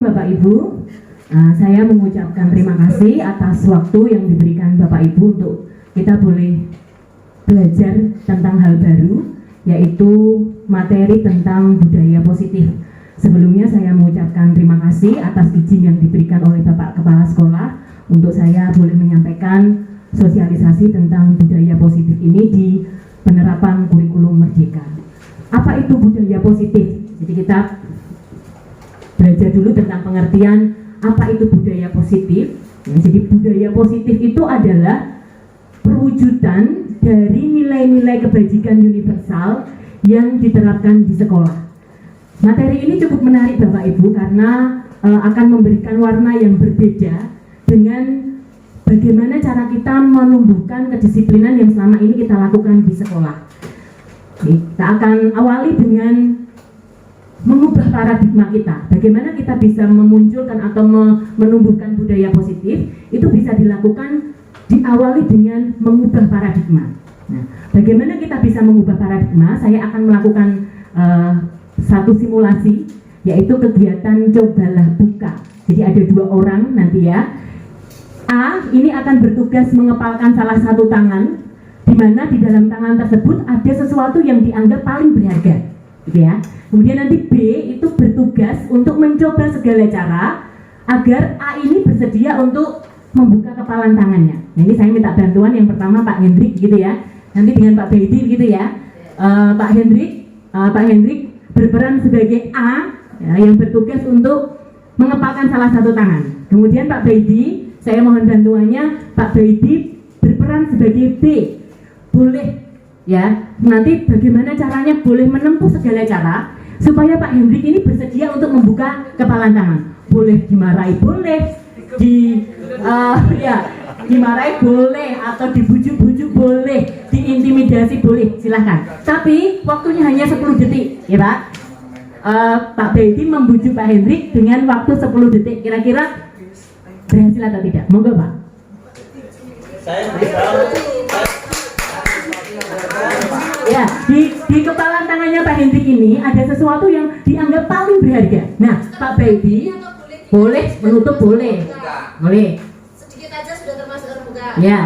Bapak Ibu, saya mengucapkan terima kasih atas waktu yang diberikan Bapak Ibu untuk kita boleh belajar tentang hal baru, yaitu materi tentang budaya positif. Sebelumnya saya mengucapkan terima kasih atas izin yang diberikan oleh Bapak Kepala Sekolah untuk saya boleh menyampaikan sosialisasi tentang budaya positif ini di penerapan kurikulum Merdeka. Apa itu budaya positif? Jadi kita belajar dulu tentang pengertian apa itu budaya positif. Jadi budaya positif itu adalah perwujudan dari nilai-nilai kebajikan universal yang diterapkan di sekolah. Materi ini cukup menarik Bapak Ibu karena akan memberikan warna yang berbeda dengan bagaimana cara kita menumbuhkan kedisiplinan yang selama ini kita lakukan di sekolah. Kita akan awali dengan mengubah paradigma kita. Bagaimana kita bisa memunculkan atau menumbuhkan budaya positif, itu bisa dilakukan diawali dengan mengubah paradigma. Nah, bagaimana kita bisa mengubah paradigma? Saya akan melakukan satu simulasi, yaitu kegiatan cobalah buka. Jadi ada 2 orang nanti ya. A ini akan bertugas mengepalkan salah satu tangan, di mana di dalam tangan tersebut ada sesuatu yang dianggap paling berharga, gitu ya. Kemudian nanti B itu bertugas untuk mencoba segala cara agar A ini bersedia untuk membuka kepalan tangannya. Nah, ini saya minta bantuan yang pertama Pak Hendrik gitu ya. Nanti dengan Pak Baidi gitu ya. Pak Hendrik berperan sebagai A ya, yang bertugas untuk mengepalkan salah satu tangan. Kemudian Pak Baidi, saya mohon bantuannya, Pak Baidi berperan sebagai B. Boleh ya, nanti bagaimana caranya boleh menempuh segala cara supaya Pak Hendrik ini bersedia untuk membuka kepalan tangan. Boleh dimarahi boleh, dimarahi boleh, atau dibujuk-bujuk boleh, diintimidasi boleh, silahkan. Tapi waktunya hanya 10 detik, ya Pak. Pak Baidi membujuk Pak Hendrik dengan waktu 10 detik. Kira-kira berhasil atau tidak? Monggo Pak. Ya, di kepalan tangannya Pak Hendrik ini ada sesuatu yang dianggap paling berharga. Nah, Pak Baidi boleh menutup, boleh. Sedikit aja sudah termasuk terbuka. Ya.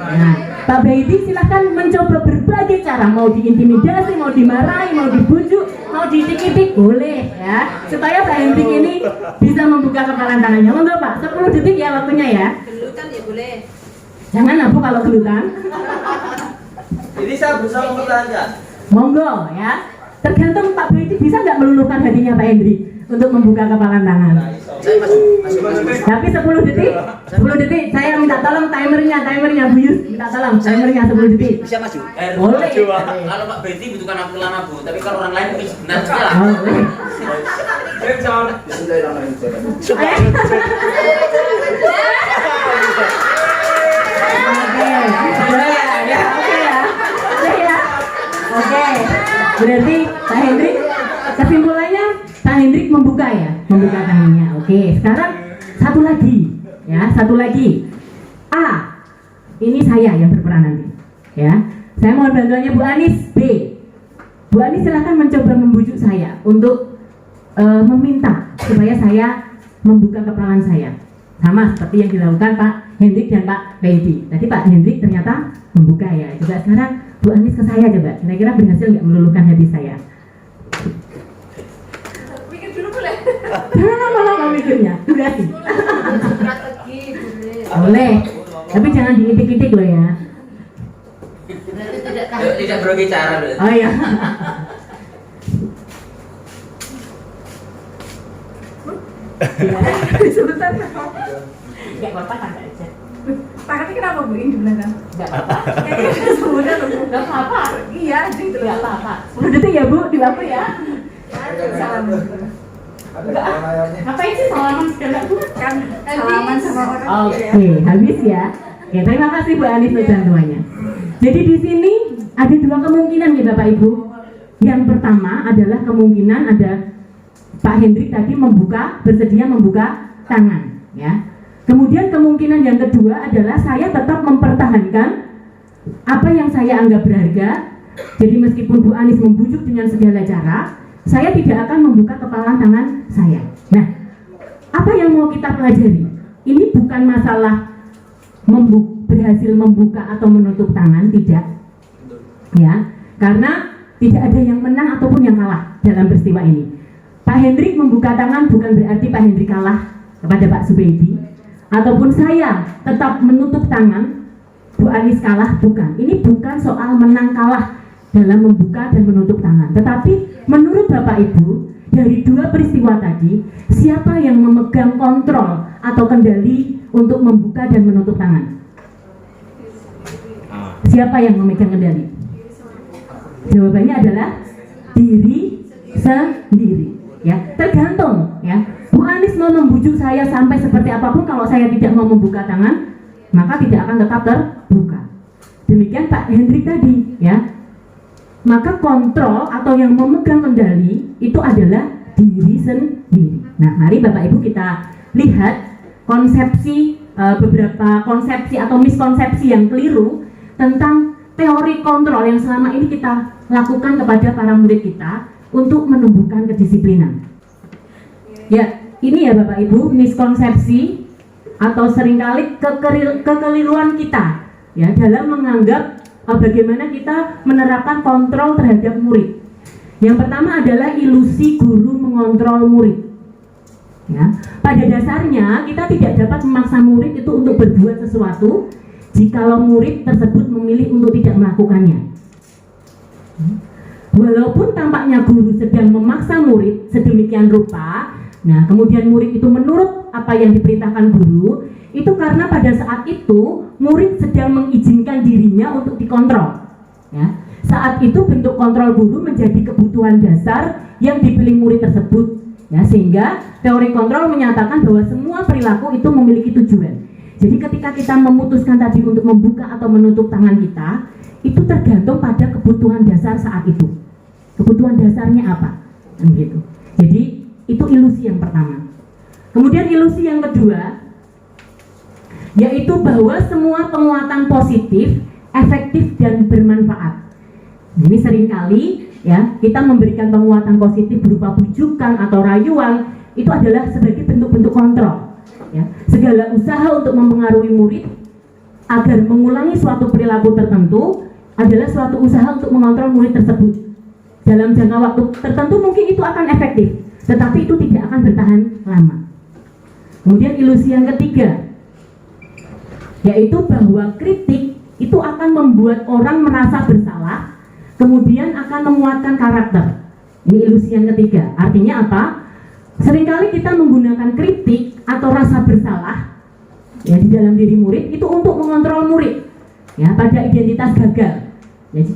Nah, Pak Baidi silahkan mencoba berbagai cara, mau diintimidasi, mau dimarahi, mau dibujuk, mau ditik-tik, boleh ya. Supaya Pak Hendrik ini bisa membuka kepalan tangannya. Monggo Pak, 10 detik ya waktunya ya. Gelutan ya boleh. Jangan abu kalau gelutan. Ini saya berusaha mempertahankan. Monggo ya. Tergantung Pak Baidi bisa nggak meluluhkan hatinya Pak Hendrik untuk membuka kepalan tangan. Saya masuk. Tapi 10 detik, 10 detik. Saya minta tolong timernya Bu Yus, minta tolong timernya 10 detik. Bisa maju. Boleh. Kalau Pak Baidi butuhkan waktu lama Bu, tapi kalau orang lain mungkin sebentar lah. Boleh. Oke. Berarti Pak Hendrik, kesimpulannya Pak Hendrik membuka ya, membuka tangannya. Oke, sekarang satu lagi. A, ini saya yang berperan nanti. Ya, saya mohon bantuannya Bu Anis. B, Bu Anis silahkan mencoba membujuk saya untuk meminta supaya saya membuka kepalan saya. Sama seperti yang dilakukan Pak Hendrik dan Pak Baidi. Tadi Pak Hendrik ternyata membuka ya. Coba sekarang Bu Anis ke saya coba. Kira-kira berhasil nggak meluluhkan hati saya? Mikir dulu boleh. Jangan lama-lama mikirnya, durasi. Strategi boleh. Boleh, tapi jangan diitik-itik loh ya. Berarti tidak Tidak berbagai cara loh. Oh iya. Sebentar. Gak apa-apa, tangga aja. Tangannya kenapa Bu ini di belakang? Gak apa-apa. Kayaknya semuanya loh Bu. Gak apa-apa. Iya, gitu loh. Gak apa-apa. 10 detik ya Bu, di waktu ya. Salam. Enggak. Ngapain sih salaman segala Bu? Kan salaman sama orang. Oke, habis ya. Oke, terima kasih Bu Anis untuk bantuannya. Jadi di sini ada 2 kemungkinan ya Bapak Ibu. Yang pertama adalah kemungkinan ada Pak Hendrik tadi bersedia membuka tangan, ya. Kemudian kemungkinan yang kedua adalah saya tetap mempertahankan apa yang saya anggap berharga. Jadi meskipun Bu Anis membujuk dengan segala cara, saya tidak akan membuka kepalan tangan saya. Nah, apa yang mau kita pelajari? Ini bukan masalah berhasil membuka atau menutup tangan, tidak. Ya, karena tidak ada yang menang ataupun yang kalah dalam peristiwa ini. Pak Hendrik membuka tangan bukan berarti Pak Hendrik kalah kepada Pak Subedi, ataupun saya tetap menutup tangan, Bu Anis kalah, bukan. Ini bukan soal menang kalah dalam membuka dan menutup tangan. Tetapi menurut Bapak Ibu, dari dua peristiwa tadi, siapa yang memegang kontrol atau kendali untuk membuka dan menutup tangan? Siapa yang memegang kendali? Jawabannya adalah diri sendiri. Ya, tergantung. Ya, Bu Anis mau membujuk saya sampai seperti apapun, kalau saya tidak mau membuka tangan, maka tidak akan tetap terbuka. Demikian Pak Hendrik tadi. Ya, maka kontrol atau yang memegang kendali itu adalah diri sendiri. Nah, mari Bapak Ibu kita lihat konsepsi beberapa konsepsi atau miskonsepsi yang keliru tentang teori kontrol yang selama ini kita lakukan kepada para murid kita untuk menumbuhkan kedisiplinan. Ya, ini ya Bapak Ibu, miskonsepsi atau seringkali kekeliruan kita ya dalam menganggap bagaimana kita menerapkan kontrol terhadap murid. Yang pertama adalah ilusi guru mengontrol murid. Ya, pada dasarnya kita tidak dapat memaksa murid itu untuk berbuat sesuatu jikalau murid tersebut memilih untuk tidak melakukannya. Walaupun tampaknya guru sedang memaksa murid sedemikian rupa, nah kemudian murid itu menurut apa yang diperintahkan guru, itu karena pada saat itu murid sedang mengizinkan dirinya untuk dikontrol. Ya, saat itu bentuk kontrol guru menjadi kebutuhan dasar yang dipilih murid tersebut. Ya, sehingga teori kontrol menyatakan bahwa semua perilaku itu memiliki tujuan. Jadi ketika kita memutuskan tadi untuk membuka atau menutup tangan kita, itu tergantung pada kebutuhan dasar saat itu. Kebutuhan dasarnya apa? Gitu. Jadi itu ilusi yang pertama. Kemudian ilusi yang kedua, yaitu bahwa semua penguatan positif efektif dan bermanfaat. Ini seringkali ya kita memberikan penguatan positif berupa bujukan atau rayuan, itu adalah sebagai bentuk-bentuk kontrol. Ya, segala usaha untuk mempengaruhi murid agar mengulangi suatu perilaku tertentu adalah suatu usaha untuk mengontrol murid tersebut. Dalam jangka waktu tertentu mungkin itu akan efektif, tetapi itu tidak akan bertahan lama. Kemudian ilusi yang ketiga, yaitu bahwa kritik itu akan membuat orang merasa bersalah, kemudian akan menguatkan karakter. Ini ilusi yang ketiga. Artinya apa? Seringkali kita menggunakan kritik atau rasa bersalah ya di dalam diri murid itu untuk mengontrol murid ya pada identitas gagal. Jadi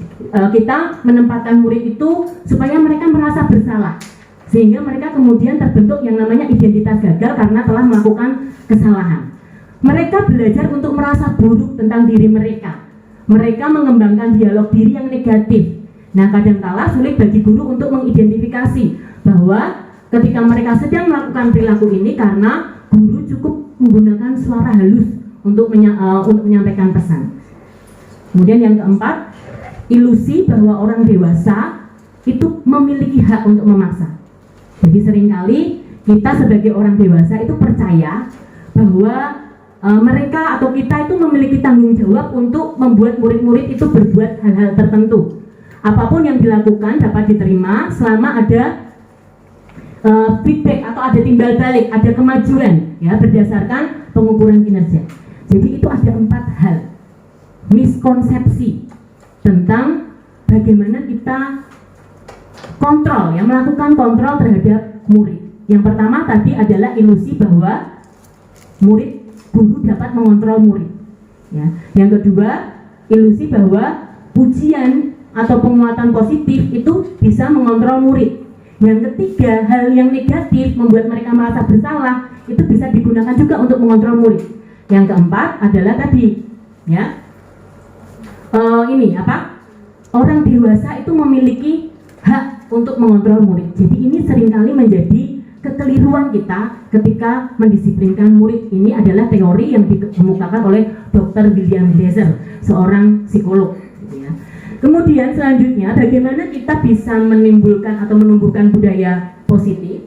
kita menempatkan murid itu supaya mereka merasa bersalah, sehingga mereka kemudian terbentuk yang namanya identitas gagal karena telah melakukan kesalahan. Mereka belajar untuk merasa buruk tentang diri mereka. Mereka mengembangkan dialog diri yang negatif. Nah, kadangkala sulit bagi guru untuk mengidentifikasi bahwa ketika mereka sedang melakukan perilaku ini karena guru cukup menggunakan suara halus untuk menyampaikan pesan. Kemudian yang keempat, ilusi bahwa orang dewasa itu memiliki hak untuk memaksa. Jadi seringkali kita sebagai orang dewasa itu percaya bahwa mereka atau kita itu memiliki tanggung jawab untuk membuat murid-murid itu berbuat hal-hal tertentu. Apapun yang dilakukan dapat diterima selama ada feedback atau ada timbal balik, ada kemajuan ya berdasarkan pengukuran kinerja. Jadi itu ada 4 hal miskonsepsi tentang bagaimana kita kontrol, ya melakukan kontrol terhadap murid. Yang pertama tadi adalah ilusi bahwa guru dapat mengontrol murid. Ya. Yang kedua, ilusi bahwa pujian atau penguatan positif itu bisa mengontrol murid. Yang ketiga, hal yang negatif membuat mereka merasa bersalah itu bisa digunakan juga untuk mengontrol murid. Yang keempat adalah tadi, ya, orang dewasa itu memiliki hak untuk mengontrol murid. Jadi ini seringkali menjadi kekeliruan kita ketika mendisiplinkan murid. Ini adalah teori yang dikemukakan oleh Dr. William Glasser, seorang psikolog. Kemudian selanjutnya, bagaimana kita bisa menimbulkan atau menumbuhkan budaya positif?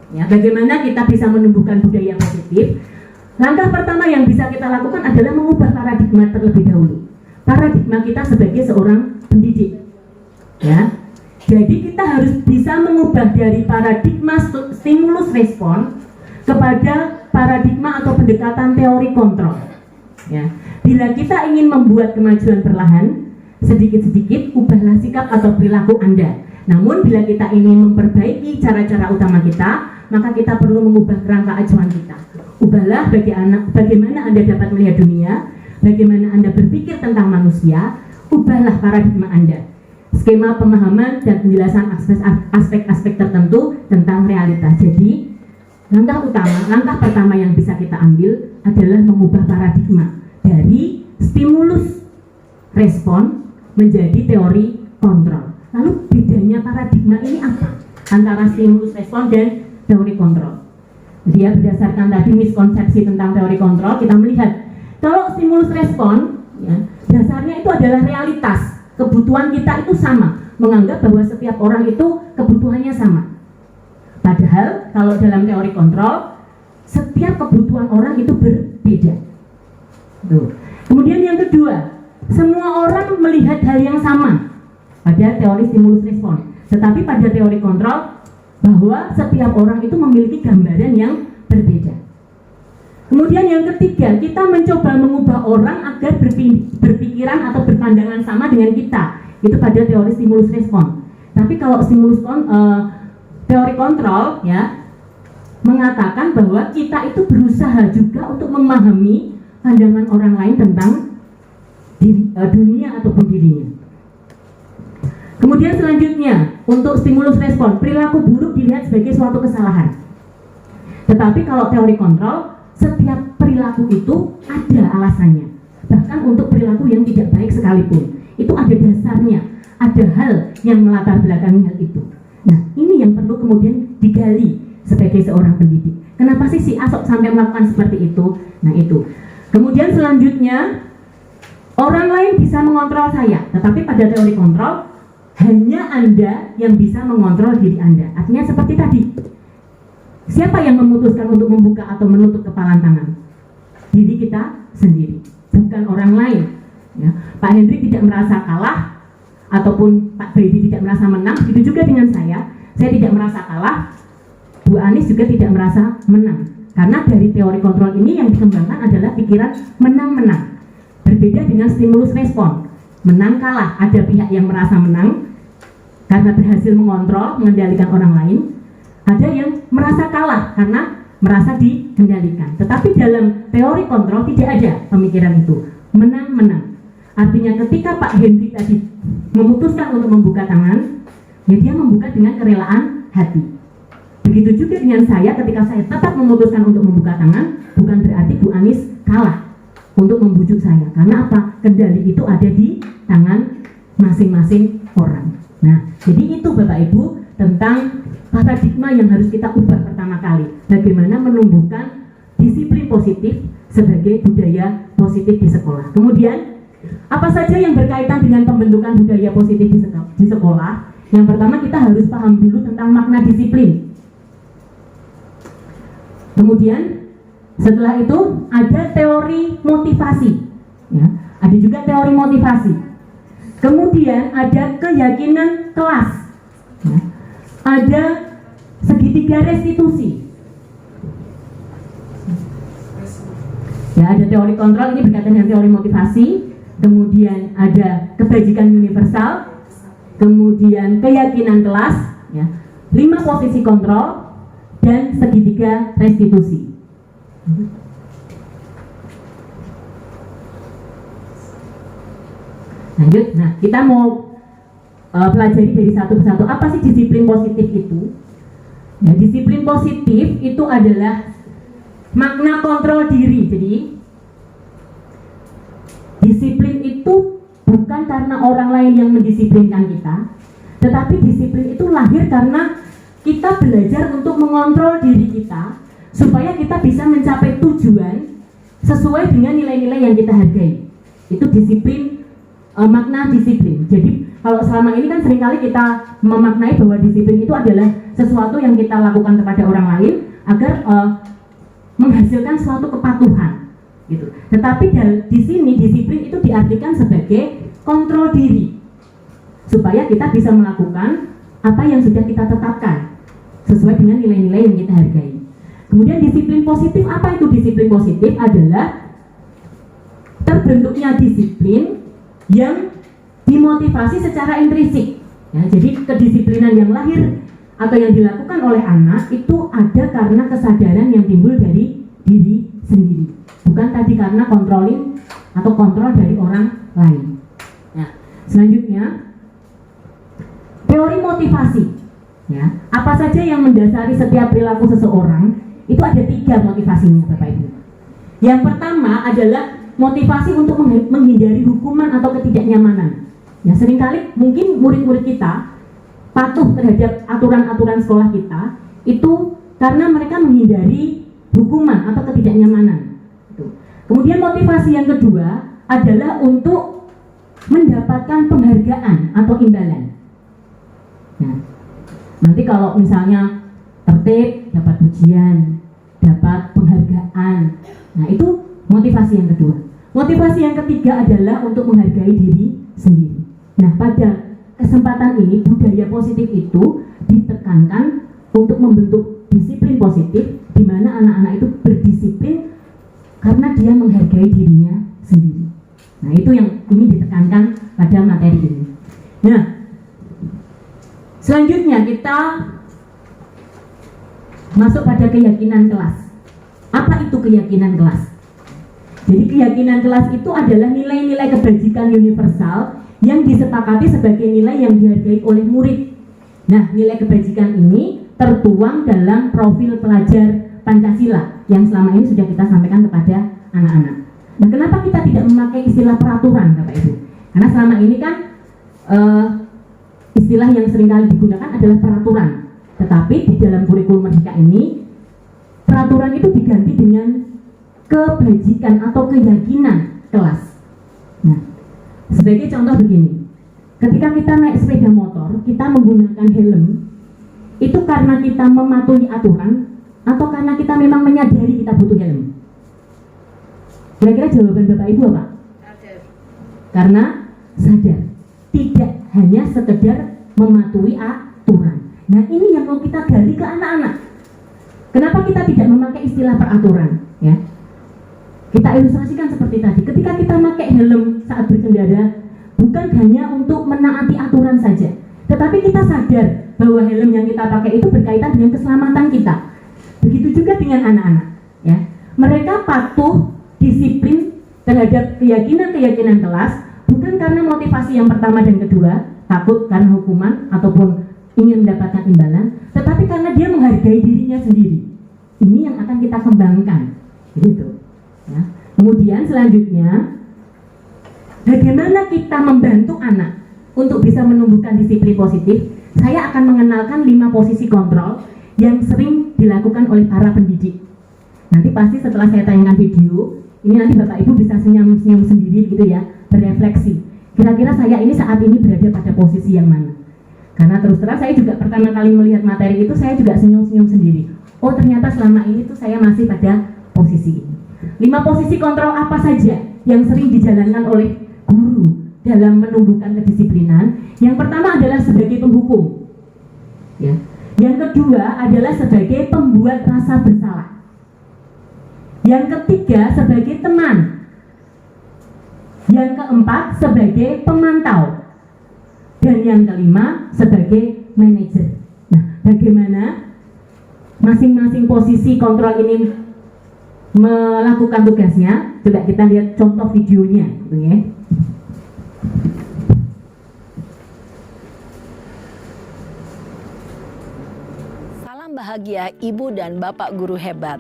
Ya, bagaimana kita bisa menumbuhkan budaya positif? Langkah pertama yang bisa kita lakukan adalah mengubah paradigma terlebih dahulu. Paradigma kita sebagai seorang pendidik. Ya. Jadi kita harus bisa mengubah dari paradigma stimulus respon kepada paradigma atau pendekatan teori kontrol. Ya. Bila kita ingin membuat kemajuan perlahan, sedikit-sedikit ubahlah sikap atau perilaku Anda. Namun bila kita ingin memperbaiki cara-cara utama kita, maka kita perlu mengubah kerangka acuan kita. Ubahlah bagaimana Anda dapat melihat dunia, bagaimana Anda berpikir tentang manusia, ubahlah paradigma Anda. Skema pemahaman dan penjelasan aspek-aspek tertentu tentang realitas. Jadi, langkah pertama yang bisa kita ambil adalah mengubah paradigma dari stimulus respon menjadi teori kontrol. Lalu bedanya paradigma ini apa? Antara stimulus respon dan teori kontrol. Dia berdasarkan tadi miskonsepsi tentang teori kontrol, kita melihat kalau stimulus respon, ya, dasarnya itu adalah realitas. Kebutuhan kita itu sama, menganggap bahwa setiap orang itu kebutuhannya sama. Padahal kalau dalam teori kontrol, setiap kebutuhan orang itu berbeda. Tuh. Kemudian yang kedua, semua orang melihat hal yang sama pada teori stimulus respon. Tetapi pada teori kontrol, bahwa setiap orang itu memiliki gambaran yang berbeda. Kemudian yang ketiga, kita mencoba mengubah orang agar berpikiran atau berpandangan sama dengan kita. Itu pada teori stimulus respon. Tapi kalau teori kontrol, ya, mengatakan bahwa kita itu berusaha juga untuk memahami pandangan orang lain tentang dunia ataupun dirinya. Kemudian selanjutnya, untuk stimulus respon, perilaku buruk dilihat sebagai suatu kesalahan. Tetapi kalau teori kontrol, setiap perilaku itu ada alasannya. Bahkan untuk perilaku yang tidak baik sekalipun, itu ada dasarnya, ada hal yang melatar belakangi hal itu. Nah, ini yang perlu kemudian digali sebagai seorang pendidik. Kenapa sih si Asok sampai melakukan seperti itu? Nah, itu. Kemudian selanjutnya, orang lain bisa mengontrol saya, tetapi pada teori kontrol, hanya Anda yang bisa mengontrol diri Anda. Artinya seperti tadi, siapa yang memutuskan untuk membuka atau menutup kepalan tangan? Diri kita sendiri, bukan orang lain. Ya. Pak Hendrik tidak merasa kalah, ataupun Pak Brady tidak merasa menang. Begitu juga dengan saya tidak merasa kalah, Bu Anis juga tidak merasa menang. Karena dari teori kontrol ini yang dikembangkan adalah pikiran menang-menang. Berbeda dengan stimulus respon, menang kalah, ada pihak yang merasa menang karena berhasil mengontrol, mengendalikan orang lain, ada yang merasa kalah karena merasa dikendalikan. Tetapi dalam teori kontrol tidak ada pemikiran itu, menang-menang. Artinya ketika Pak Hendrik tadi memutuskan untuk membuka tangan, ya dia membuka dengan kerelaan hati. Begitu juga dengan saya, ketika saya tetap memutuskan untuk membuka tangan, bukan berarti Bu Anis kalah untuk membujuk saya. Karena apa? Kendali itu ada di tangan masing-masing orang. Nah, jadi itu Bapak Ibu tentang paradigma yang harus kita ubah pertama kali. Bagaimana menumbuhkan disiplin positif sebagai budaya positif di sekolah. Kemudian, apa saja yang berkaitan dengan pembentukan budaya positif di sekolah? Yang pertama, kita harus paham dulu tentang makna disiplin. Kemudian, setelah itu ada teori motivasi. Ya, ada juga teori motivasi. Kemudian ada keyakinan kelas, ya. Ada segitiga restitusi, ya, ada teori kontrol, ini berkaitan dengan teori motivasi. Kemudian ada kebajikan universal, kemudian keyakinan kelas, ya, 5 posisi kontrol, dan segitiga restitusi. Lanjut, nah kita mau pelajari dari satu persatu apa sih disiplin positif itu. Nah, disiplin positif itu adalah makna kontrol diri. Jadi disiplin itu bukan karena orang lain yang mendisiplinkan kita, tetapi disiplin itu lahir karena kita belajar untuk mengontrol diri kita supaya kita bisa mencapai tujuan sesuai dengan nilai-nilai yang kita hargai. Itu disiplin, makna disiplin. Jadi Kalau selama ini kan seringkali kita memaknai bahwa disiplin itu adalah sesuatu yang kita lakukan kepada orang lain agar menghasilkan suatu kepatuhan, gitu. Tetapi di sini disiplin itu diartikan sebagai kontrol diri, supaya kita bisa melakukan apa yang sudah kita tetapkan sesuai dengan nilai-nilai yang kita hargai. Kemudian disiplin positif, apa itu disiplin positif? Adalah terbentuknya disiplin yang dimotivasi secara intrinsik. Ya, jadi kedisiplinan yang lahir atau yang dilakukan oleh anak itu ada karena kesadaran yang timbul dari diri sendiri, bukan tadi karena controlling atau kontrol dari orang lain. Nah, selanjutnya teori motivasi. Ya, apa saja yang mendasari setiap perilaku seseorang? Itu ada 3 motivasinya, Bapak Ibu. Yang pertama adalah motivasi untuk menghindari hukuman atau ketidaknyamanan. Ya, seringkali mungkin murid-murid kita patuh terhadap aturan-aturan sekolah kita itu karena mereka menghindari hukuman atau ketidaknyamanan. Kemudian motivasi yang kedua adalah untuk mendapatkan penghargaan atau imbalan. Nah, nanti kalau misalnya tertib, dapat pujian, dapat penghargaan. Nah, itu motivasi yang kedua. Motivasi yang ketiga adalah untuk menghargai diri sendiri. Nah, pada kesempatan ini budaya positif itu ditekankan untuk membentuk disiplin positif, di mana anak-anak itu berdisiplin karena dia menghargai dirinya sendiri. Nah, itu yang ini ditekankan pada materi ini. Nah, selanjutnya kita masuk pada keyakinan kelas. Apa itu keyakinan kelas? Jadi keyakinan kelas itu adalah nilai-nilai kebajikan universal yang disepakati sebagai nilai yang dihargai oleh murid. Nah, nilai kebajikan ini tertuang dalam profil pelajar Pancasila yang selama ini sudah kita sampaikan kepada anak-anak. Nah, kenapa kita tidak memakai istilah peraturan, Bapak Ibu? Karena selama ini kan istilah yang seringkali digunakan adalah peraturan. Tetapi di dalam kurikulum Merdeka ini, peraturan itu diganti dengan kebajikan atau keyakinan kelas. Nah, sebagai contoh begini, ketika kita naik sepeda motor, kita menggunakan helm, itu karena kita mematuhi aturan atau karena kita memang menyadari kita butuh helm? Kira-kira jawaban Bapak Ibu apa? Karena sadar, tidak hanya sekedar mematuhi aturan. Nah, ini yang mau kita gali ke anak-anak. Kenapa kita tidak memakai istilah peraturan? Ya, kita ilustrasikan seperti tadi. Ketika kita pakai helm saat berkendara, bukan hanya untuk menaati aturan saja, tetapi kita sadar bahwa helm yang kita pakai itu berkaitan dengan keselamatan kita. Begitu juga dengan anak-anak. Ya, mereka patuh, disiplin terhadap keyakinan-keyakinan kelas, bukan karena motivasi yang pertama dan kedua, takut karena hukuman ataupun ingin mendapatkan imbalan, tetapi karena dia menghargai dirinya sendiri. Ini yang akan kita kembangkan, gitu. Ya. Kemudian selanjutnya, bagaimana kita membantu anak untuk bisa menumbuhkan disiplin positif? Saya akan mengenalkan 5 posisi kontrol yang sering dilakukan oleh para pendidik. Nanti pasti setelah saya tayangkan video, ini nanti Bapak Ibu bisa senyum-senyum sendiri gitu ya, berefleksi. Kira-kira saya ini saat ini berada pada posisi yang mana? Karena terus terang saya juga pertama kali melihat materi itu saya juga senyum-senyum sendiri. Oh, ternyata selama ini tuh saya masih pada posisi ini. 5 posisi kontrol apa saja yang sering dijalankan oleh guru dalam menumbuhkan kedisiplinan? Yang pertama adalah sebagai penghukum. Ya. Yang kedua adalah sebagai pembuat rasa bersalah. Yang ketiga sebagai teman. Yang keempat sebagai pemantau. Dan yang kelima sebagai manajer. Nah, bagaimana masing-masing posisi kontrol ini melakukan tugasnya? Coba kita lihat contoh videonya, gitu ya. Salam bahagia Ibu dan Bapak guru hebat.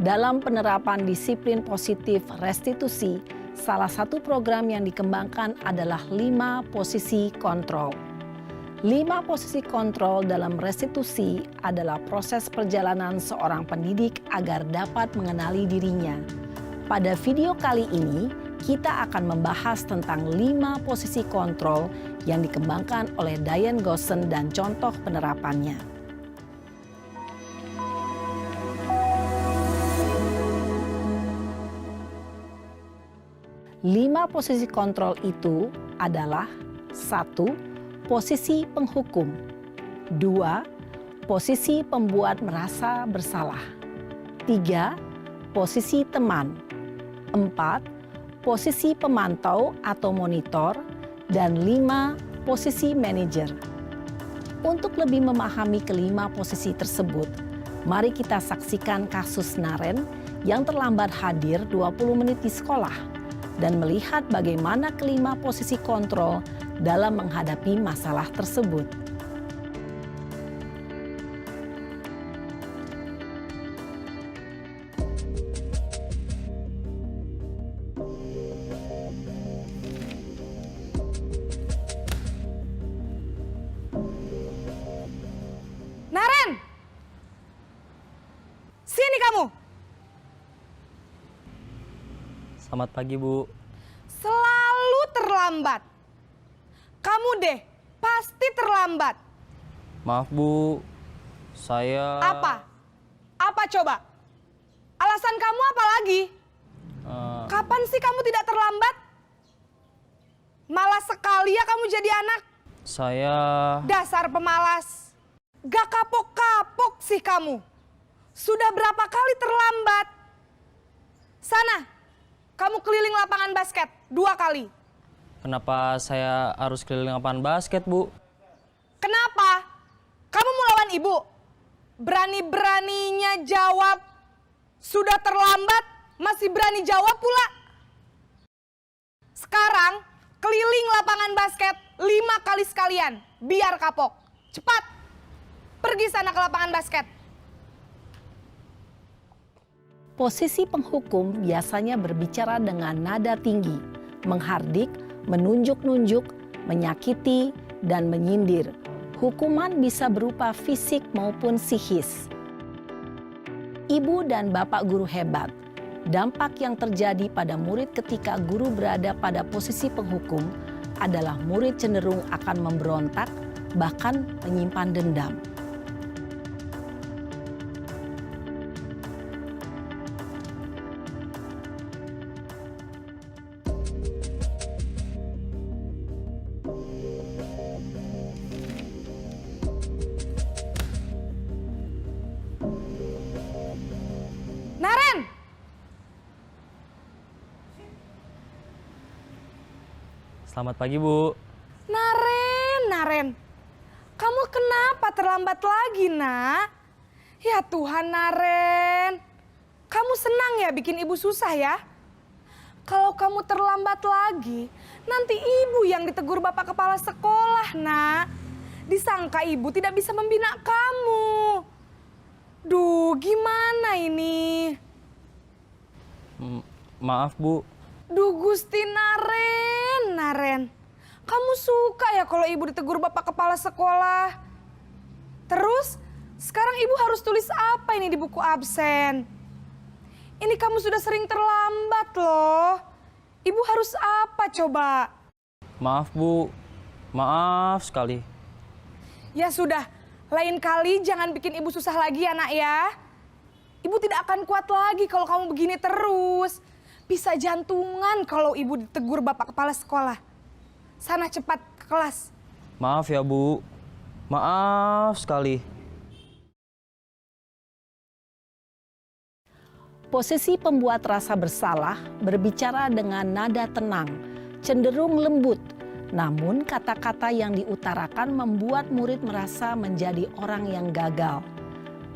Dalam penerapan disiplin positif restitusi, salah satu program yang dikembangkan adalah 5 posisi kontrol. 5 posisi kontrol dalam restitusi adalah proses perjalanan seorang pendidik agar dapat mengenali dirinya. Pada video kali ini, kita akan membahas tentang 5 posisi kontrol yang dikembangkan oleh Diane Goosen dan contoh penerapannya. Lima posisi kontrol itu adalah: 1. Posisi penghukum. 2. Posisi pembuat merasa bersalah. 3. Posisi teman. 4. Posisi pemantau atau monitor. Dan 5. Posisi manajer. Untuk lebih memahami kelima posisi tersebut, mari kita saksikan kasus Naren yang terlambat hadir 20 menit di sekolah dan melihat bagaimana kelima posisi kontrol dalam menghadapi masalah tersebut. Naren! Sini kamu! Selamat pagi, Bu. Selalu terlambat. Kamu deh, pasti terlambat. Maaf, Bu. Saya... Apa? Apa coba? Alasan kamu apa lagi? Kapan sih kamu tidak terlambat? Malas sekali ya kamu jadi anak. Saya... Dasar pemalas. Gak kapok-kapok sih kamu. Sudah berapa kali terlambat? Sana, kamu keliling lapangan basket 2 kali. Kenapa saya harus keliling lapangan basket, Bu? Kenapa? Kamu mau lawan ibu? Berani-beraninya jawab. Sudah terlambat, masih berani jawab pula. Sekarang, keliling lapangan basket 5 kali sekalian. Biar kapok. Cepat. Pergi sana ke lapangan basket. Posisi penghukum biasanya berbicara dengan nada tinggi, menghardik, menunjuk-nunjuk, menyakiti, dan menyindir. Hukuman bisa berupa fisik maupun psikis. Ibu dan bapak guru hebat. Dampak yang terjadi pada murid ketika guru berada pada posisi penghukum adalah murid cenderung akan memberontak, bahkan menyimpan dendam. Naren! Selamat pagi, Bu. Naren. Kamu kenapa terlambat lagi, nak? Ya Tuhan, Naren. Kamu senang ya bikin ibu susah ya? Kalau kamu terlambat lagi, nanti ibu yang ditegur bapak kepala sekolah, nak. Disangka ibu tidak bisa membina kamu. Duh, gimana ini? Maaf, Bu. Duh, Gusti Naren. Kamu suka ya kalau ibu ditegur bapak kepala sekolah? Terus, sekarang ibu harus tulis apa ini di buku absen? Ini kamu sudah sering terlambat loh. Ibu harus apa coba? Maaf, Bu. Maaf sekali. Ya sudah, lain kali jangan bikin ibu susah lagi ya, nak ya. Ibu tidak akan kuat lagi kalau kamu begini terus. Bisa jantungan kalau ibu ditegur bapak kepala sekolah. Sana cepat ke kelas. Maaf ya, Bu. Maaf sekali. Posisi pembuat rasa bersalah berbicara dengan nada tenang, cenderung lembut. Namun kata-kata yang diutarakan membuat murid merasa menjadi orang yang gagal.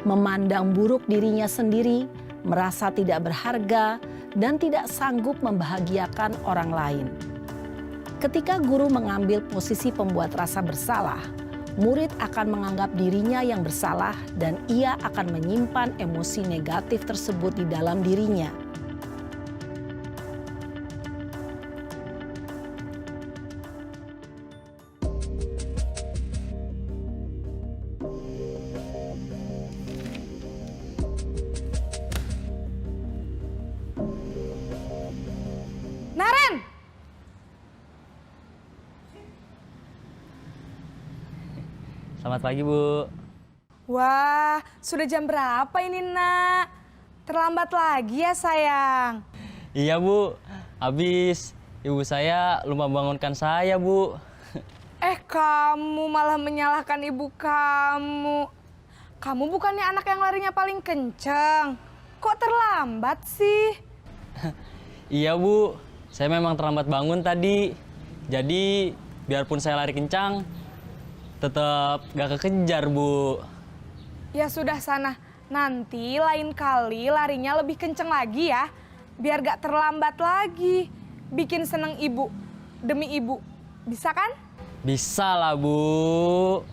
Memandang buruk dirinya sendiri, merasa tidak berharga, dan tidak sanggup membahagiakan orang lain. Ketika guru mengambil posisi pembuat rasa bersalah, murid akan menganggap dirinya yang bersalah dan ia akan menyimpan emosi negatif tersebut di dalam dirinya. Naren! Selamat pagi, Bu. Wah, sudah jam berapa ini, Nak? Terlambat lagi ya, sayang? Iya, Bu. Habis ibu saya lupa bangunkan saya, Bu. Kamu malah menyalahkan ibu kamu. Kamu bukannya anak yang larinya paling kenceng. Kok terlambat sih? Iya, Bu. Saya memang terlambat bangun tadi. Jadi, biarpun saya lari kencang, tetap gak kekejar, Bu. Ya sudah sana. Nanti lain kali larinya lebih kenceng lagi ya. Biar gak terlambat lagi. Bikin seneng ibu. Demi ibu. Bisa kan? Bisa lah, Bu.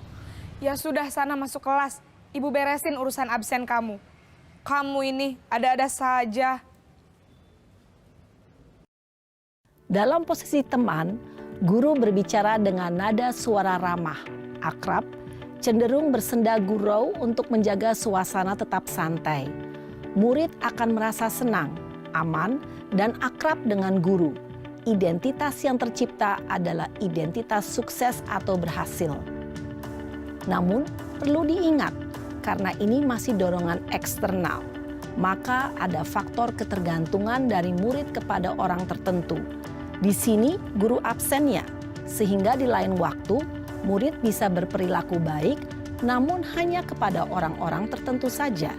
Ya sudah sana masuk kelas. Ibu beresin urusan absen kamu. Kamu ini ada-ada saja. Dalam posisi teman, guru berbicara dengan nada suara ramah, akrab, cenderung bersenda gurau untuk menjaga suasana tetap santai. Murid akan merasa senang, aman, dan akrab dengan guru. Identitas yang tercipta adalah identitas sukses atau berhasil. Namun, perlu diingat, karena ini masih dorongan eksternal, maka ada faktor ketergantungan dari murid kepada orang tertentu. Di sini, guru absennya, sehingga di lain waktu, murid bisa berperilaku baik, namun hanya kepada orang-orang tertentu saja.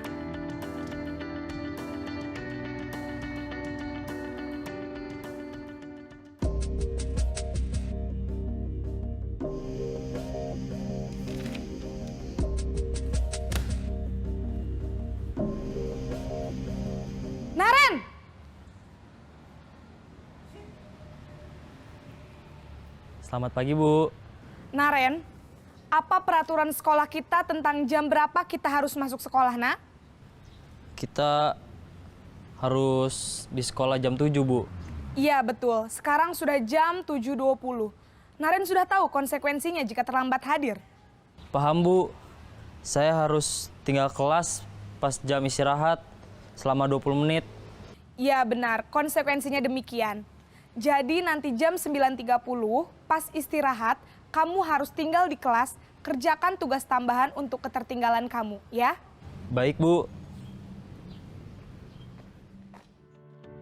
Naren! Selamat pagi, Bu. Naren, apa peraturan sekolah kita tentang jam berapa kita harus masuk sekolah, Nak? Kita harus di sekolah jam 7, Bu. Iya, betul. Sekarang sudah jam 7.20. Naren sudah tahu konsekuensinya jika terlambat hadir. Paham, Bu. Saya harus tinggal kelas pas jam istirahat selama 20 menit. Iya, benar. Konsekuensinya demikian. Jadi nanti jam 9.30 pas istirahat, kamu harus tinggal di kelas, kerjakan tugas tambahan untuk ketertinggalan kamu, ya? Baik, Bu.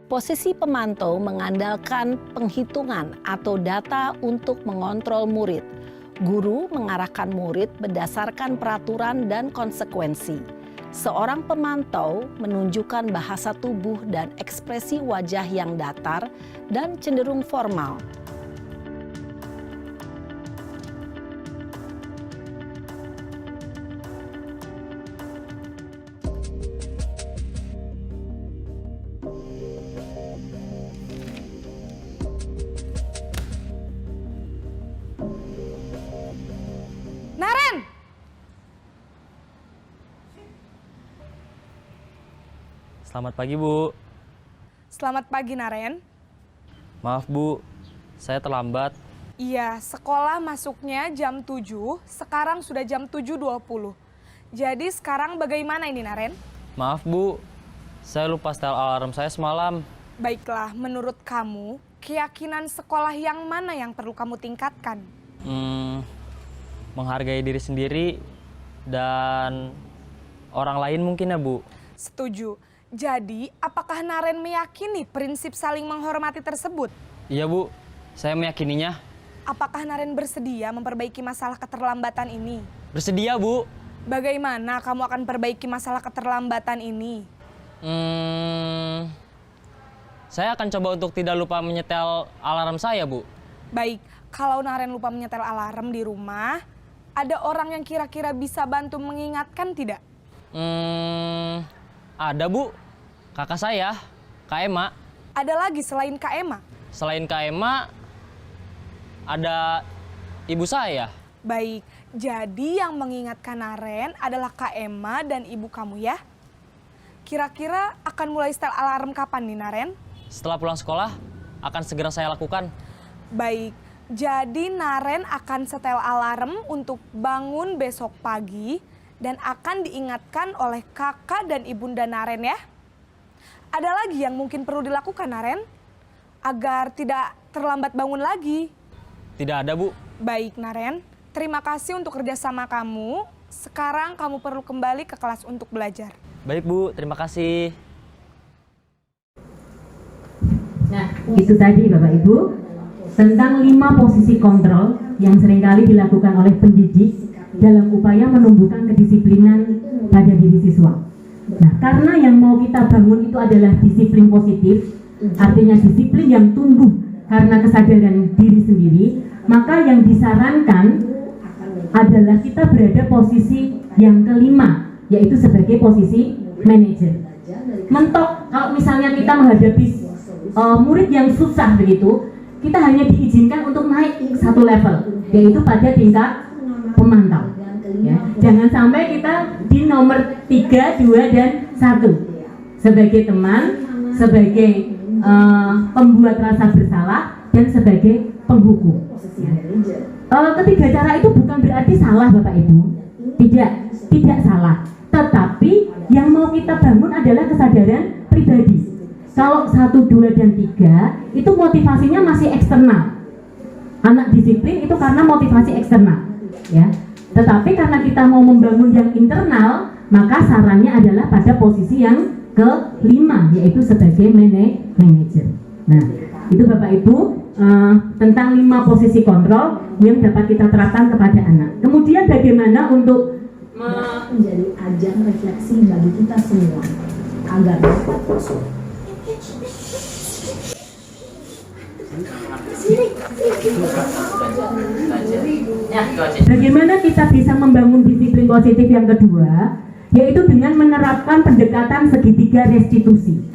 Posisi pemantau mengandalkan penghitungan atau data untuk mengontrol murid. Guru mengarahkan murid berdasarkan peraturan dan konsekuensi. Seorang pemantau menunjukkan bahasa tubuh dan ekspresi wajah yang datar dan cenderung formal. Naren! Selamat pagi, Bu. Selamat pagi, Naren. Maaf, Bu. Saya terlambat. Iya, sekolah masuknya jam 7, sekarang sudah jam 7.20. Jadi sekarang bagaimana ini, Naren? Maaf, Bu. Saya lupa setel alarm saya semalam. Baiklah, menurut kamu, keyakinan sekolah yang mana yang perlu kamu tingkatkan? Menghargai diri sendiri dan orang lain mungkin ya, Bu. Setuju. Jadi, apakah Naren meyakini prinsip saling menghormati tersebut? Iya, Bu. Saya meyakininya. Apakah Naren bersedia memperbaiki masalah keterlambatan ini? Bersedia, Bu. Bagaimana kamu akan perbaiki masalah keterlambatan ini? Saya akan coba untuk tidak lupa menyetel alarm saya, Bu. Baik, kalau Naren lupa menyetel alarm di rumah, ada orang yang kira-kira bisa bantu mengingatkan tidak? Ada, Bu. Kakak saya, Kak Ema. Ada lagi selain Kak Ema? Selain Kak Ema, ada ibu saya. Baik, jadi yang mengingatkan Naren adalah Kak Ema dan ibu kamu ya? Kira-kira akan mulai setel alarm kapan nih, Naren? Setelah pulang sekolah, akan segera saya lakukan. Baik, jadi Naren akan setel alarm untuk bangun besok pagi dan akan diingatkan oleh kakak dan ibunda Naren ya. Ada lagi yang mungkin perlu dilakukan, Naren? Agar tidak terlambat bangun lagi. Tidak ada, Bu. Baik, Naren. terima kasih untuk kerjasama kamu. Sekarang kamu perlu kembali ke kelas untuk belajar. Baik Bu, terima kasih. Nah, itu tadi Bapak Ibu tentang 5 posisi kontrol yang seringkali dilakukan oleh pendidik dalam upaya menumbuhkan kedisiplinan pada diri siswa. Nah, karena yang mau kita bangun itu adalah disiplin positif, artinya disiplin yang tumbuh karena kesadaran diri sendiri, maka yang disarankan adalah kita berada posisi yang kelima, yaitu sebagai posisi manajer. Mentok, kalau misalnya kita menghadapi murid yang susah begitu, kita hanya diizinkan untuk naik satu level, yaitu pada tingkat pemantau. Ya. Jangan sampai kita di nomor 3, 2, dan 1 sebagai teman, sebagai pembuat rasa bersalah, dan sebagai penghukum. Ya. Ketiga cara itu bukan berarti salah Bapak Ibu, tidak salah. Tetapi yang mau kita bangun adalah kesadaran pribadi. Kalau 1, 2, dan 3 itu motivasinya masih eksternal. Anak disiplin itu karena motivasi eksternal, ya. Tetapi karena kita mau membangun yang internal, maka sarannya adalah pada posisi yang ke-5, yaitu sebagai manajer. Nah, itu Bapak Ibu tentang 5 posisi kontrol yang dapat kita terapkan kepada anak. Kemudian bagaimana untuk menjadi ajang refleksi bagi kita semua agar dapat bagaimana kita bisa membangun disiplin positif yang kedua, yaitu dengan menerapkan pendekatan segitiga restitusi.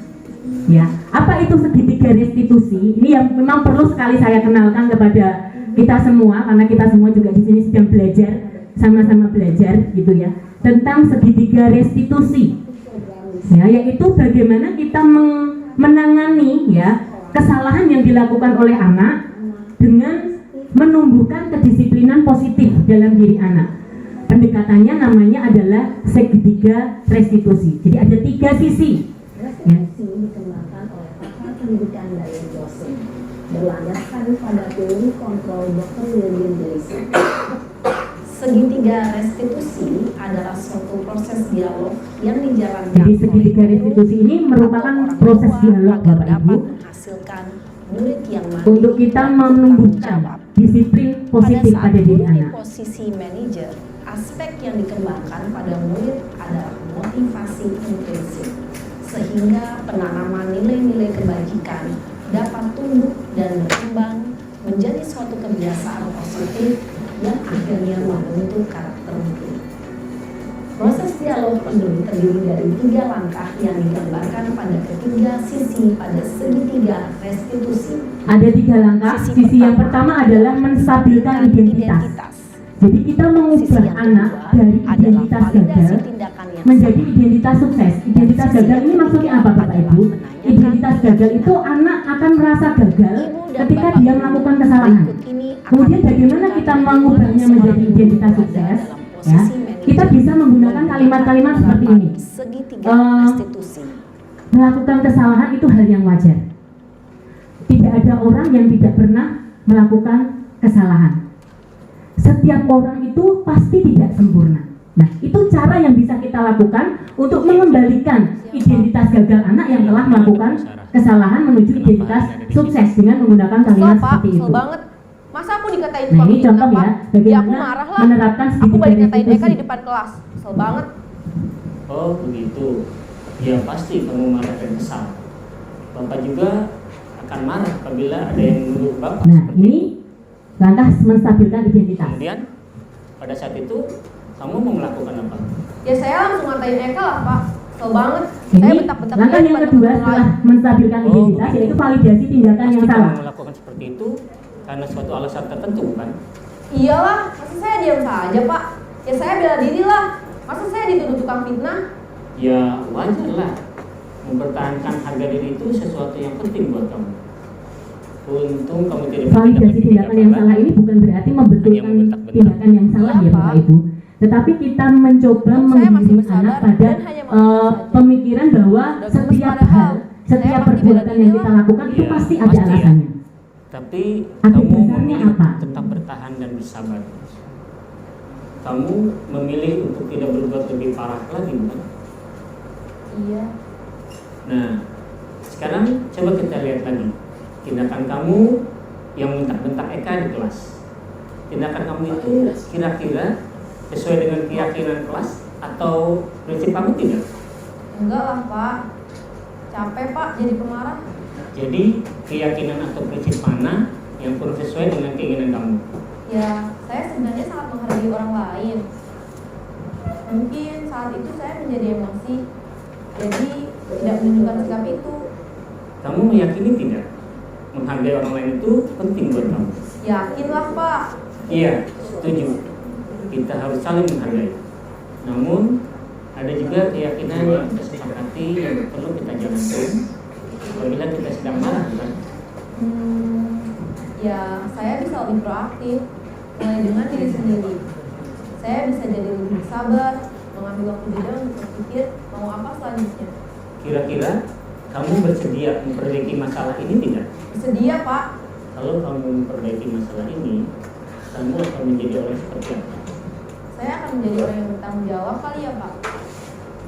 Ya, apa itu segitiga restitusi? Ini yang memang perlu sekali saya kenalkan kepada kita semua, karena kita semua juga di sini sedang belajar, sama-sama belajar, gitu ya, tentang segitiga restitusi. Ya, yaitu bagaimana kita menangani ya kesalahan yang dilakukan oleh anak dengan menumbuhkan kedisiplinan positif dalam diri anak. Pendekatannya namanya adalah segitiga restitusi. Jadi ada 3 sisi. restitusi dikembangkan oleh pakar pendidikan dari dosen berlandaskan pada teori kontrol Dr. William Gleason. Segitiga restitusi adalah suatu proses dialog yang dijalankan. Jadi segitiga restitusi ini merupakan proses dialog Bapak Ibu menghasilkan murid yang untuk kita menumbuhkan disiplin positif pada diri anak. Posisi manajer, aspek yang dikembangkan pada murid adalah motivasi intrinsik, sehingga penanaman nilai-nilai kebajikan dapat tumbuh dan berkembang menjadi suatu kebiasaan positif yang akhirnya membentuk karakter murid. Proses dialog ini terdiri dari 3 langkah yang digambarkan pada ketiga sisi pada segitiga restitusi. Ada 3 langkah. Sisi yang pertama adalah menstabilkan identitas. Jadi kita mengubah anak dari identitas gagal menjadi identitas sukses. Identitas gagal ini maksudnya apa Bapak Ibu? Identitas gagal itu anak akan merasa gagal ketika dia melakukan kesalahan. Kemudian bagaimana kita mengubahnya menjadi identitas sukses? Ya, kita bisa menggunakan kalimat-kalimat seperti ini. Melakukan kesalahan itu hal yang wajar. Tidak ada orang yang tidak pernah melakukan kesalahan. Setiap orang itu pasti tidak sempurna. Nah, itu cara yang bisa kita lakukan untuk mengembalikan identitas gagal anak yang telah melakukan kesalahan menuju identitas sukses dengan menggunakan kalimat seperti itu. banget. Masa aku dikatain Nah, ini contoh ya, Ya aku bagaimana marah lah. menerapkan Aku segitiga balik ngatain Eka di restitusi. depan kelas. Kesel banget. Oh begitu, ya pasti kamu marah dan kesal. Bapak juga akan marah apabila ada yang menuduh Bapak. Nah, ini langkah menstabilkan identitas. Kemudian pada saat itu kamu mau melakukan apa? Ya saya langsung ngatain Eka lah Pak. Kesel banget. Saya Ini bentak-bentak langkah dia yang depan kedua teman-teman setelah lain. menstabilkan Oh, identitas, begitu. yaitu validasi tindakan Pasti yang salah. kamu melakukan seperti itu karena suatu alasan tertentu kan? Iyalah, masa saya diam saja Pak? Ya saya bela diri lah. Masa saya dituduh tukang fitnah? Ya wajar lah, mempertahankan harga diri itu sesuatu yang penting buat kamu. Untung kamu tidak Validasi tindakan yang salah ini bukan berarti membetulkan tindakan yang salah Iya, ya Pak. Bapak Ibu. Tetapi kita mencoba Saya masih menggiring bersabar anak pada dan hanya mengalah saja. pemikiran bahwa Udah gemes setiap padahal. hal, setiap Saya pasti perbuatan bela diri yang lah. kita lakukan itu Ya, pasti ada pasti ya. alasannya. Tapi Ada kamu dasarnya memilih apa? tetap bertahan dan bersabar. kamu memilih untuk tidak berbuat lebih parah lagi, bukan? Iya. Nah, sekarang coba kita lihat lagi tindakan kamu yang bentak-bentak Eka di kelas. Tindakan kamu itu kira-kira sesuai dengan keyakinan kelas atau prinsip kamu tidak? Enggak lah Pak. Capek Pak jadi pemarah. Jadi keyakinan atau prinsip mana yang kurang sesuai dengan keinginan kamu? Ya, saya sebenarnya sangat menghargai orang lain. Mungkin saat itu saya menjadi emosi, jadi tidak menunjukkan sikap itu. Kamu meyakini tidak menghargai orang lain itu penting buat kamu? Yakinlah Pak. Iya, setuju. Kita harus saling menghargai. Namun ada juga keyakinan yang kita sepakati yang perlu kita jalankan apabila kita sedang marah, kan? Ya, saya bisa lebih proaktif, mulai dengan diri sendiri. Saya bisa jadi lebih sabar, mengambil waktu jeda untuk berpikir mau apa selanjutnya. Kira-kira kamu bersedia memperbaiki masalah ini tidak? Bersedia Pak. Kalau kamu memperbaiki masalah ini, kamu akan menjadi orang seperti apa? Saya akan menjadi orang yang bertanggung jawab kali ya Pak.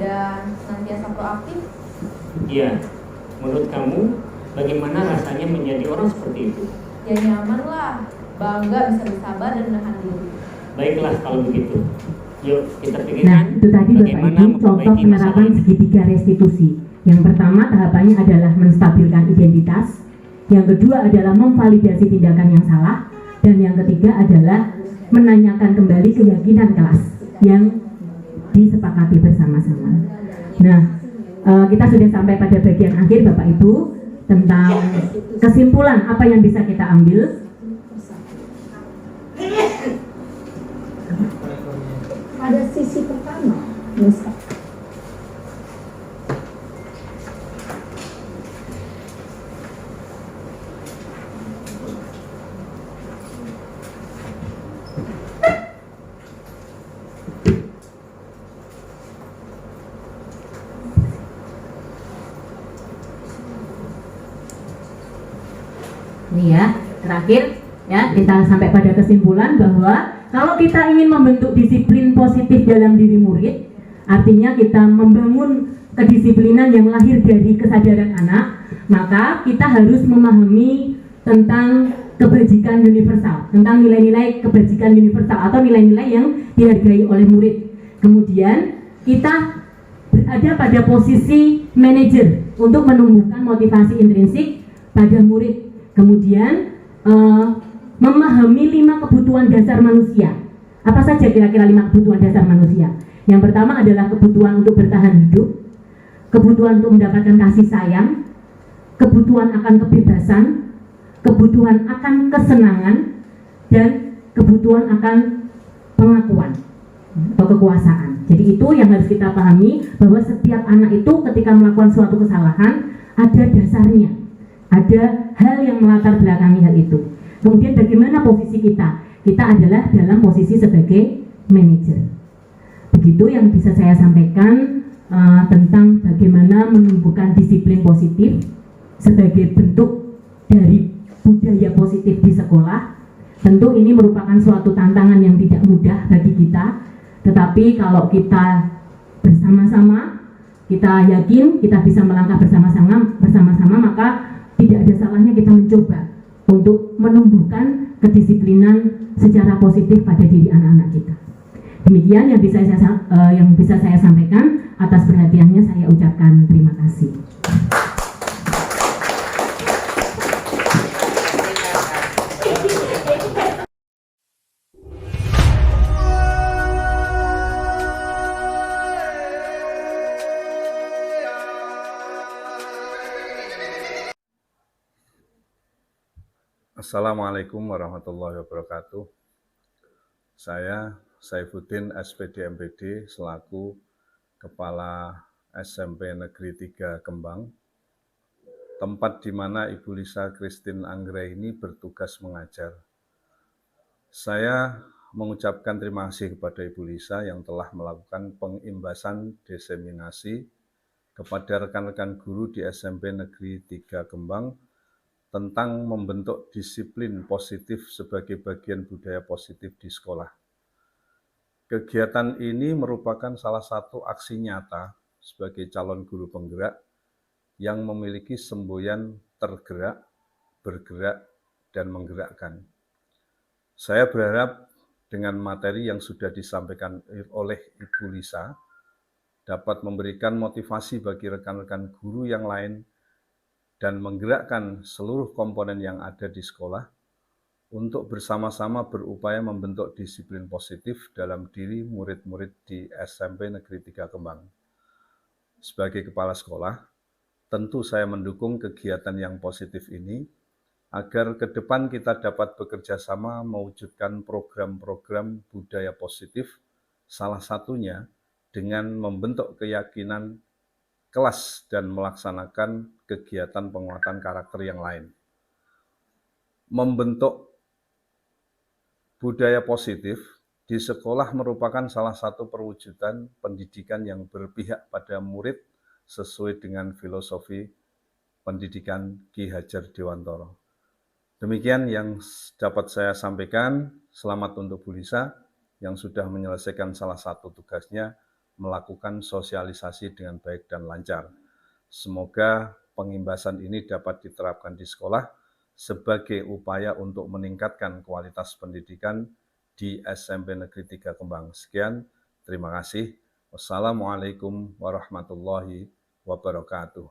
Dan senantiasa proaktif. Iya. Menurut kamu, bagaimana rasanya menjadi orang seperti itu? Ya nyaman lah, bangga bisa bersabar dan menahan diri. Baiklah kalau begitu. Yuk kita Nah, pikirkan itu tadi Bapak bagaimana Ibu contoh memperbaiki masalah penerapan ini. segitiga restitusi. Yang pertama tahapannya adalah menstabilkan identitas, yang kedua adalah memvalidasi tindakan yang salah, dan yang ketiga adalah menanyakan kembali keyakinan kelas yang disepakati bersama-sama. Nah, kita sudah sampai pada bagian akhir Bapak Ibu tentang kesimpulan apa yang bisa kita ambil. Pada sisi pertama, Mister. Ini ya, terakhir ya kita sampai pada kesimpulan bahwa kalau kita ingin membentuk disiplin positif dalam diri murid, artinya kita membangun kedisiplinan yang lahir dari kesadaran anak, maka kita harus memahami tentang kebajikan universal, tentang nilai-nilai kebajikan universal atau nilai-nilai yang dihargai oleh murid. Kemudian kita berada pada posisi manajer untuk menumbuhkan motivasi intrinsik pada murid. Kemudian memahami 5 kebutuhan dasar manusia. Apa saja kira-kira 5 kebutuhan dasar manusia? Yang pertama adalah kebutuhan untuk bertahan hidup, kebutuhan untuk mendapatkan kasih sayang, kebutuhan akan kebebasan, kebutuhan akan kesenangan, dan kebutuhan akan pengakuan atau kekuasaan. Jadi itu yang harus kita pahami, bahwa setiap anak itu ketika melakukan suatu kesalahan ada dasarnya, ada hal yang melatar belakangi hal itu. Kemudian bagaimana posisi kita? Kita adalah dalam posisi sebagai manajer. Begitu yang bisa saya sampaikan tentang bagaimana menumbuhkan disiplin positif sebagai bentuk dari budaya positif di sekolah. Tentu ini merupakan suatu tantangan yang tidak mudah bagi kita, tetapi kalau kita bersama-sama, kita yakin kita bisa melangkah bersama-sama, maka tidak ada salahnya kita mencoba untuk menumbuhkan kedisiplinan secara positif pada diri anak-anak kita. Demikian yang bisa saya sampaikan. Atas perhatiannya saya ucapkan terima kasih. Assalamualaikum warahmatullahi wabarakatuh. Saya Saifuddin SPD MPD selaku Kepala SMP Negeri 3 Kembang, tempat di mana Ibu Lisa Christine Anggraini bertugas mengajar. Saya mengucapkan terima kasih kepada Ibu Lisa yang telah melakukan pengimbasan diseminasi kepada rekan-rekan guru di SMP Negeri 3 Kembang tentang membentuk disiplin positif sebagai bagian budaya positif di sekolah. Kegiatan ini merupakan salah satu aksi nyata sebagai calon guru penggerak yang memiliki semboyan tergerak, bergerak, dan menggerakkan. Saya berharap dengan materi yang sudah disampaikan oleh Ibu Lisa dapat memberikan motivasi bagi rekan-rekan guru yang lain dan menggerakkan seluruh komponen yang ada di sekolah untuk bersama-sama berupaya membentuk disiplin positif dalam diri murid-murid di SMP Negeri 3 Kembang. Sebagai kepala sekolah, tentu saya mendukung kegiatan yang positif ini agar ke depan kita dapat bekerja sama mewujudkan program-program budaya positif, salah satunya dengan membentuk keyakinan kelas dan melaksanakan kegiatan penguatan karakter yang lain. Membentuk budaya positif di sekolah merupakan salah satu perwujudan pendidikan yang berpihak pada murid sesuai dengan filosofi pendidikan Ki Hajar Dewantara. Demikian yang dapat saya sampaikan. Selamat untuk Bu Lisa yang sudah menyelesaikan salah satu tugasnya melakukan sosialisasi dengan baik dan lancar. Semoga pengimbasan ini dapat diterapkan di sekolah sebagai upaya untuk meningkatkan kualitas pendidikan di SMP Negeri 3 Kembang. Sekian, terima kasih. Wassalamualaikum warahmatullahi wabarakatuh.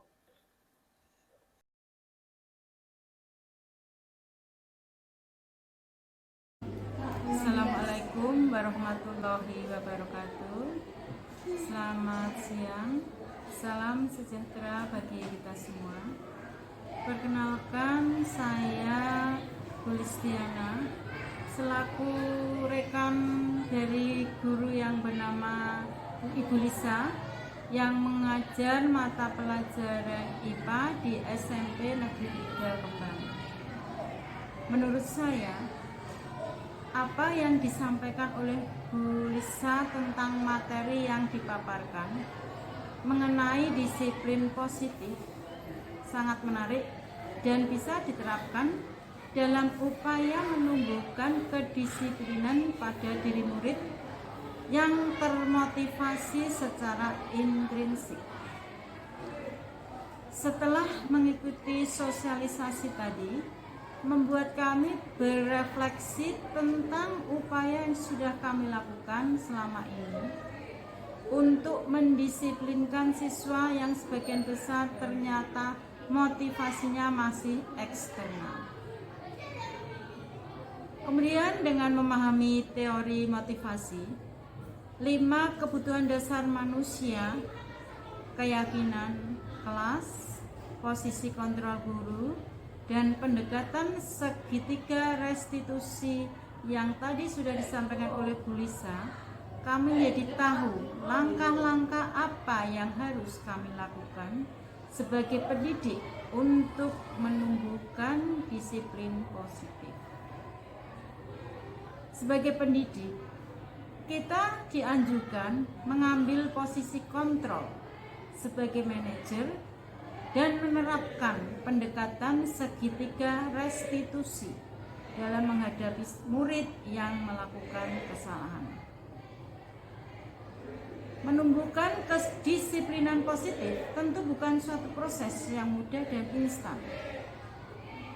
Assalamualaikum warahmatullahi wabarakatuh. Selamat siang, salam sejahtera bagi kita semua. Perkenalkan, saya Bulistiana selaku rekan dari guru yang bernama Ibu Lisa yang mengajar mata pelajaran IPA di SMP Negeri 3 Kembang. Menurut saya, apa yang disampaikan oleh Bu Lisa tentang materi yang dipaparkan mengenai disiplin positif sangat menarik dan bisa diterapkan dalam upaya menumbuhkan kedisiplinan pada diri murid yang termotivasi secara intrinsik. Setelah mengikuti sosialisasi tadi, membuat kami berefleksi tentang upaya yang sudah kami lakukan selama ini untuk mendisiplinkan siswa yang sebagian besar ternyata motivasinya masih eksternal. Kemudian dengan memahami teori motivasi, 5 kebutuhan dasar manusia, keyakinan kelas, posisi kontrol guru, dan pendekatan segitiga restitusi yang tadi sudah disampaikan oleh Bu Lisa, kami jadi tahu langkah-langkah apa yang harus kami lakukan sebagai pendidik untuk menumbuhkan disiplin positif. Sebagai pendidik, kita dianjurkan mengambil posisi kontrol sebagai manajer dan menerapkan pendekatan segitiga restitusi dalam menghadapi murid yang melakukan kesalahan. Menumbuhkan kedisiplinan positif tentu bukan suatu proses yang mudah dan instan.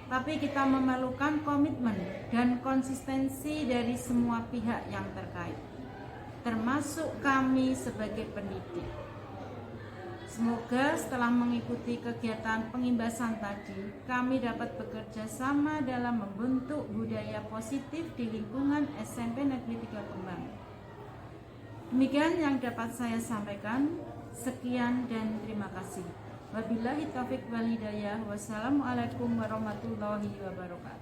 Tapi kita memerlukan komitmen dan konsistensi dari semua pihak yang terkait, termasuk kami sebagai pendidik. Semoga setelah mengikuti kegiatan pengimbasan tadi, kami dapat bekerja sama dalam membentuk budaya positif di lingkungan SMP Negeri 3 Kembang. Demikian yang dapat saya sampaikan. Sekian dan terima kasih. Wabillahi taufiq wal hidayah. Wassalamualaikum warahmatullahi wabarakatuh.